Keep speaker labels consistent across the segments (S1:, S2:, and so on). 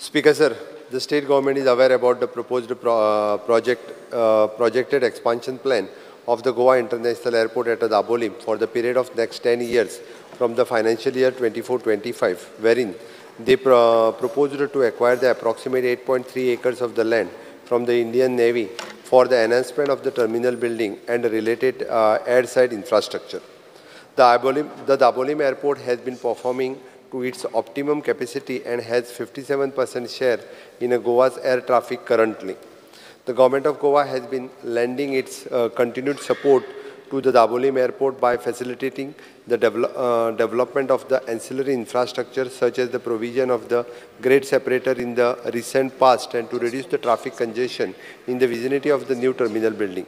S1: Speaker sir, the state government is aware about the proposed projected expansion plan of the Goa International Airport at Dabolim for the period of next 10 years from the financial year 24-25, wherein they proposed to acquire the approximate 8.3 acres of the land from the Indian Navy for the enhancement of the terminal building and related airside infrastructure. The Dabolim Airport has been performing to its optimum capacity and has 57% share in Goa's air traffic currently. The government of Goa has been lending its continued support to the Dabolim Airport by facilitating the development of the ancillary infrastructure such as the provision of the grade separator in the recent past and to reduce the traffic congestion in the vicinity of the new terminal building.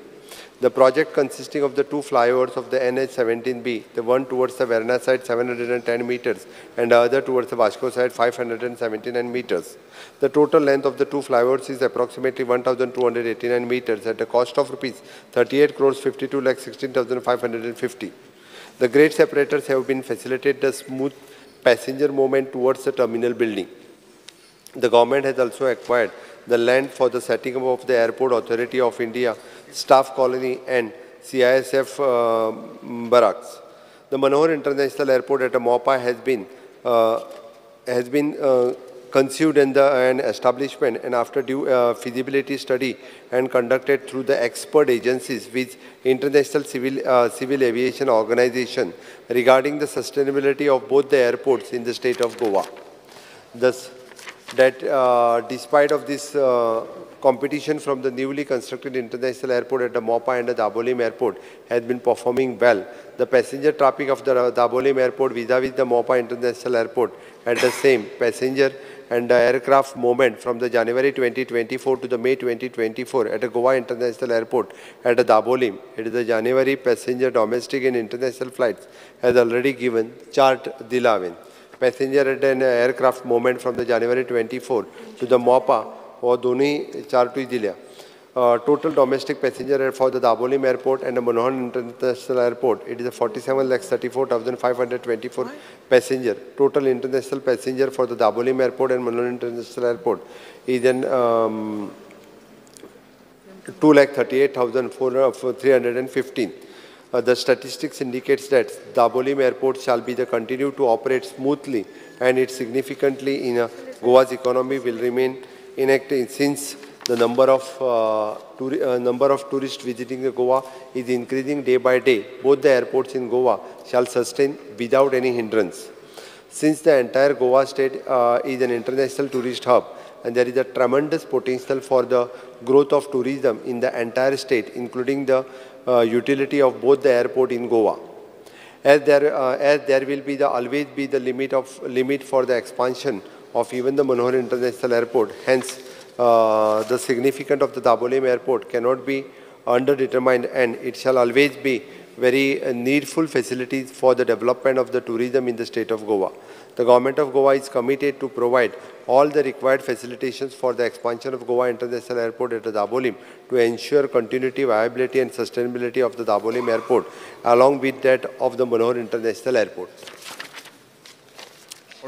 S1: The project consisting of the two flyovers of the NH-17B, the one towards the Verna side 710 meters and the other towards the Vasco side 579 meters. The total length of the two flyovers is approximately 1,289 meters at a cost of rupees 38 crores 52 lakh 16,550. The grade separators have been facilitated the smooth passenger movement towards the terminal building. The government has also acquired the land for the setting up of the Airport Authority of India staff colony and CISF barracks. The Manohar International Airport at Mopa has been conceived in an establishment and after due feasibility study and conducted through the expert agencies with International Civil Aviation Organization regarding the sustainability of both the airports in the state of Goa. Thus, despite of this competition from the newly constructed international airport at the Mopa and the Dabolim airport has been performing well. The passenger traffic of the Dabolim airport vis-a-vis the Mopa International Airport at the same passenger and the aircraft movement from the January 2024 to the May 2024 at the Goa International Airport at the Dabolim. It is the January passenger domestic and international flights has already given chart dilaven. Passenger at an aircraft movement from the January 24 to the Mopa or Doni Chartui Dilia. Total domestic passenger for the Dabolim Airport and the Manohar International Airport, it is a 47,34,524 passenger. Total international passenger for the Dabolim Airport and Manohar International Airport is an 2,38,315. The statistics indicates that Dabolim Airport shall be continue to operate smoothly and it significantly in Goa's economy will remain inactive since the number of tourists visiting the Goa is increasing day by day. Both the airports in Goa shall sustain without any hindrance. Since the entire Goa state is an international tourist hub and there is a tremendous potential for the growth of tourism in the entire state, including the utility of both the airport in Goa. As there will be always be the limit for the expansion of even the Manohar International Airport. Hence, the significance of the Dabolim Airport cannot be underdetermined and it shall always be very needful facilities for the development of the tourism in the state of Goa. The government of Goa is committed to provide all the required facilitations for the expansion of Goa International Airport at the Dabolim to ensure continuity, viability and sustainability of the Dabolim Airport along with that of the Manohar International Airport.